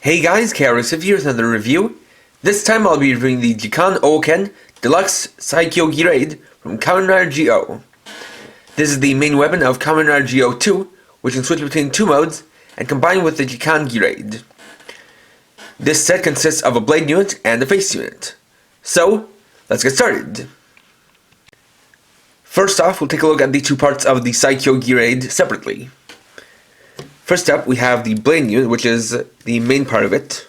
Hey guys, KRSF here with another review. This time I'll be reviewing the Jikan Ouken Deluxe Saikyo Girade from Kamen Rider GO. This is the main weapon of Kamen Rider GO 2, which can switch between two modes and combine with the Jikan Girade. This set consists of a blade unit and a face unit. So, let's get started. First off, we'll take a look at the two parts of the Saikyo Girade separately. First up, we have the blade unit, which is the main part of it.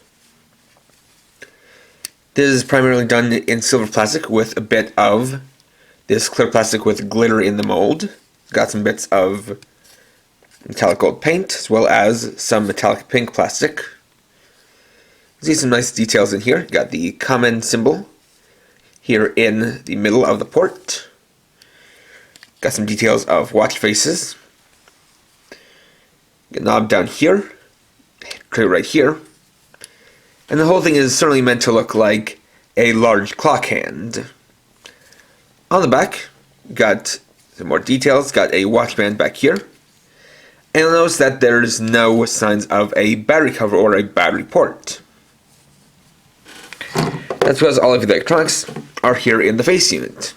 This is primarily done in silver plastic with a bit of this clear plastic with glitter in the mold. It's got some bits of metallic gold paint, as well as some metallic pink plastic. You see some nice details in here. You got the Kamen symbol here in the middle of the port. Got some details of watch faces. Knob down here, clear right here, and the whole thing is certainly meant to look like a large clock hand. On the back, got some more details, got a watch band back here, and you'll notice that there's no signs of a battery cover or a battery port. That's because all of the electronics are here in the face unit,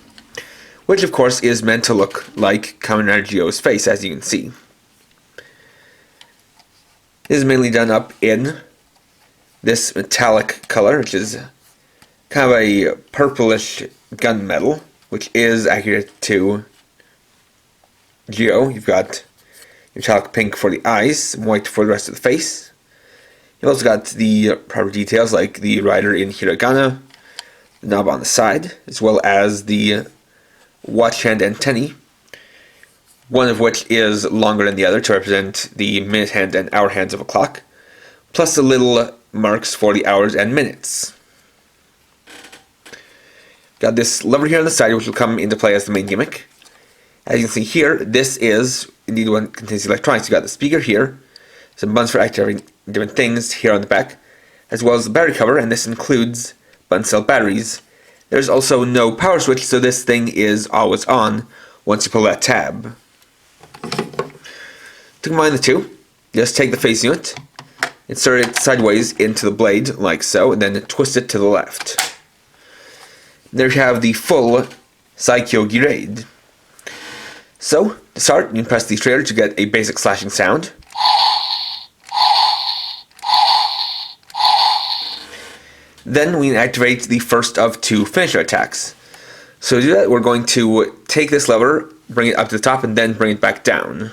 which of course is meant to look like Kamen Rider GO's face, as you can see. This is mainly done up in this metallic color, which is kind of a purplish gunmetal, which is accurate to GO. You've got metallic pink for the eyes, white for the rest of the face. You've also got the proper details like the rider in hiragana, the knob on the side, as well as the watch hand antennae, one of which is longer than the other to represent the minute hand and hour hands of a clock, plus the little marks for the hours and minutes. Got this lever here on the side, which will come into play as the main gimmick. As you can see here, this is indeed one that contains the electronics. You got the speaker here, some buttons for activating different things here on the back, as well as the battery cover, and this includes button cell batteries. There's also no power switch, so this thing is always on once you pull that tab. To combine the two, just take the face unit, insert it sideways into the blade like so, and then twist it to the left. There you have the full Saikyo Girade. So, to start, you can press the trigger to get a basic slashing sound. Then we can activate the first of two finisher attacks. So to do that, we're going to take this lever, bring it up to the top, and then bring it back down.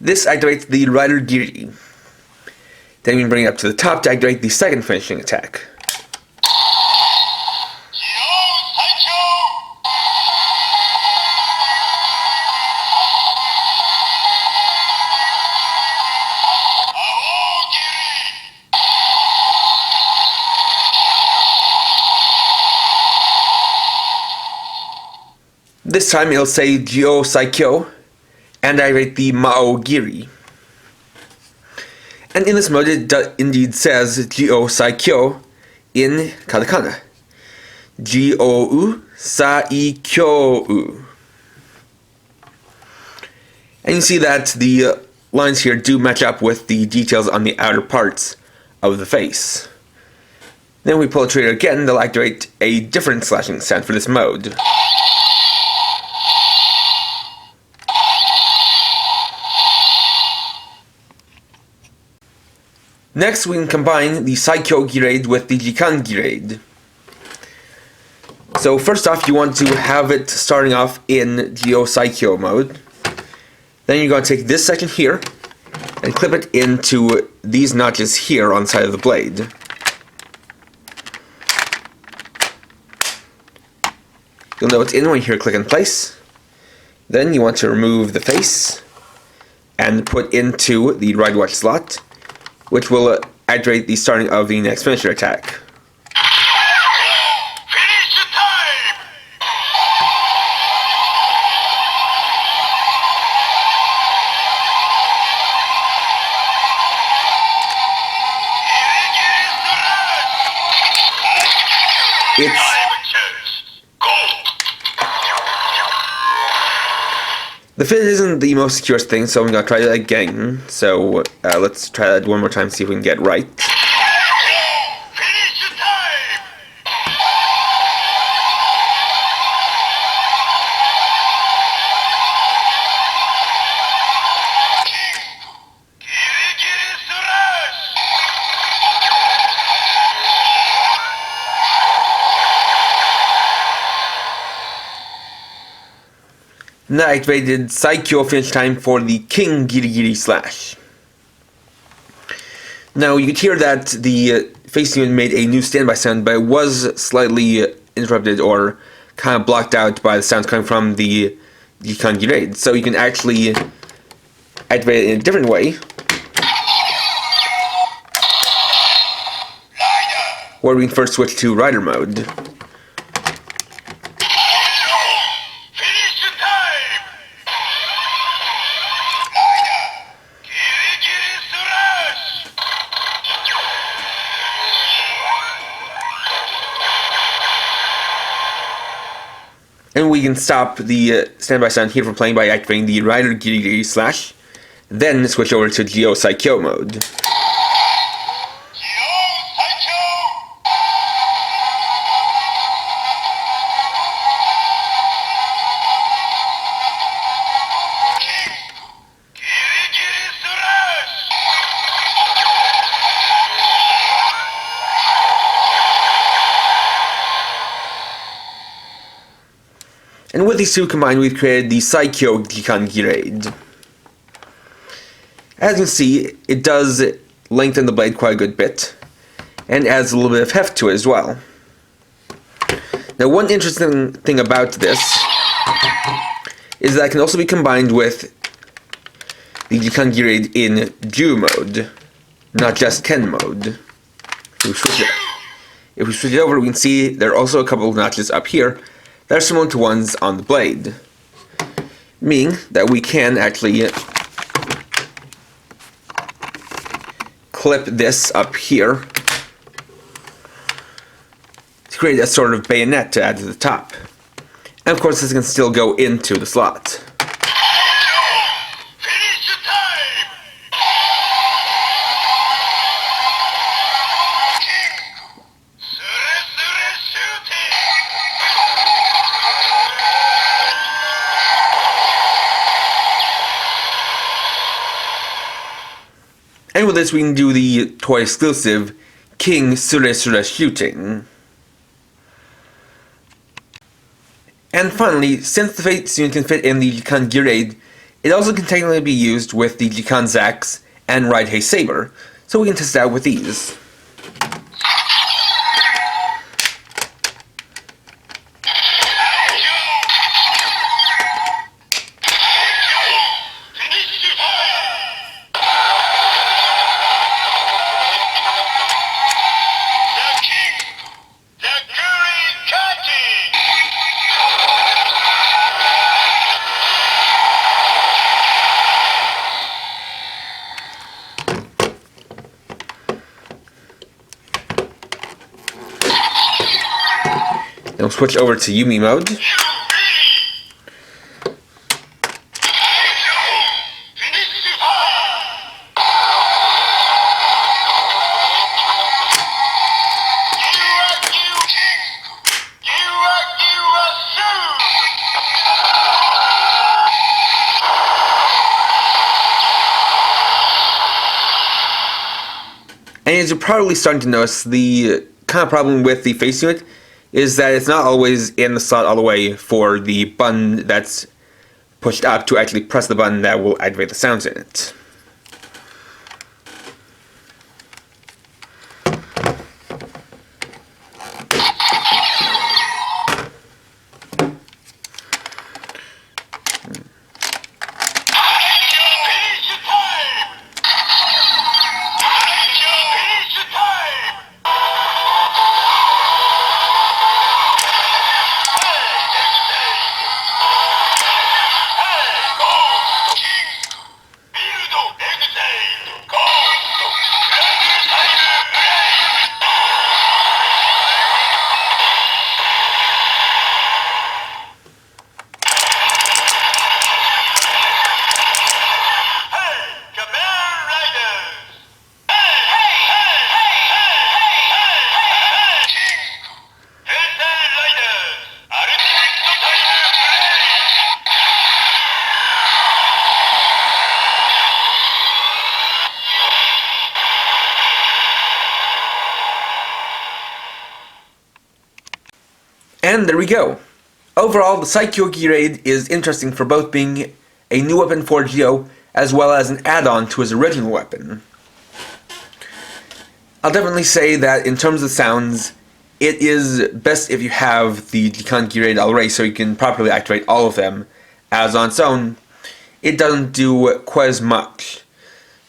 This activates the rider GIRI. Then we can bring it up to the top to activate the second finishing attack. This time it'll say GO Saikyo, and activate the MAOH GIRI. And in this mode it indeed says GO Saikyo in katakana. GO Saikyo. And you see that the lines here do match up with the details on the outer parts of the face. Then we pull the trigger again, they'll activate a different slashing sound for this mode. Next, we can combine the Saikyo Girade with the Jikan Girade. So first off, you want to have it starting off in GO Saikyo mode. Then you're going to take this section here and clip it into these notches here on the side of the blade. You'll know it's in when you hear click in place. Then you want to remove the face and put into the ride watch slot, which will activate the starting of the next finisher attack. Finish time! The fit isn't the most secure thing, so I'm gonna try that again. So let's try that one more time, see if we can get it right. Now I activated Saikyo finish time for the King GIRI slash. Now you could hear that the face unit made a new standby sound, but it was slightly interrupted or kind of blocked out by the sounds coming from the Jikan Girade. So you can actually activate it in a different way, where we can first switch to rider mode. And we can stop the standby sound here from playing by activating the rider GIRI slash, then switch over to Geo Saikyo mode. And with these two combined, we've created the Saikyo Jikan Girade. As you can see, it does lengthen the blade quite a good bit, and adds a little bit of heft to it as well. Now, one interesting thing about this is that it can also be combined with the Jikan Girade in Ju mode, not just Ken mode. If we switch it over, we can see there are also a couple of notches up here that are similar to ones on the blade, meaning that we can actually clip this up here to create a sort of bayonet to add to the top. And of course this can still go into the slot. And with this we can do the toy exclusive King Sure Sure shooting. And finally, since the face unit can fit in the Jikan Girade, it also can technically be used with the Jikan Zax and Ride Hey Saber, so we can test it out with these. Then we'll switch over to Yumi mode. And as you're probably starting to notice, the kind of problem with the face unit is that it's not always in the slot all the way for the button that's pushed up to actually press the button that will activate the sounds in it. And there we go. Overall, the Saikyo Girade is interesting for both being a new weapon for Geo, as well as an add-on to his original weapon. I'll definitely say that in terms of sounds, it is best if you have the Jikan Girade already so you can properly activate all of them, as on its own, it doesn't do quite as much.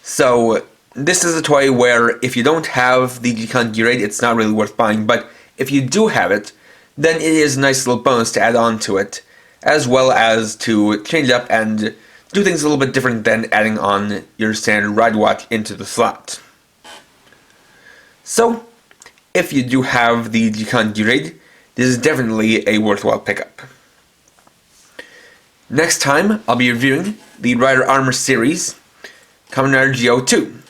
So, this is a toy where if you don't have the Jikan Girade, it's not really worth buying, but if you do have it, then it is a nice little bonus to add on to it, as well as to change up and do things a little bit different than adding on your standard ride watch into the slot. So, if you do have the Jikan Girade, this is definitely a worthwhile pickup. Next time, I'll be reviewing the Rider Armor series, Kamen Rider GO2.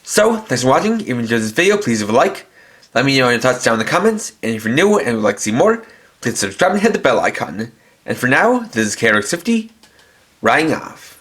So, thanks for watching. If you enjoyed this video, please leave a like. Let me know your thoughts down in the comments, and if you're new and would like to see more, please subscribe and hit the bell icon. And for now, this is KRX50, riding off.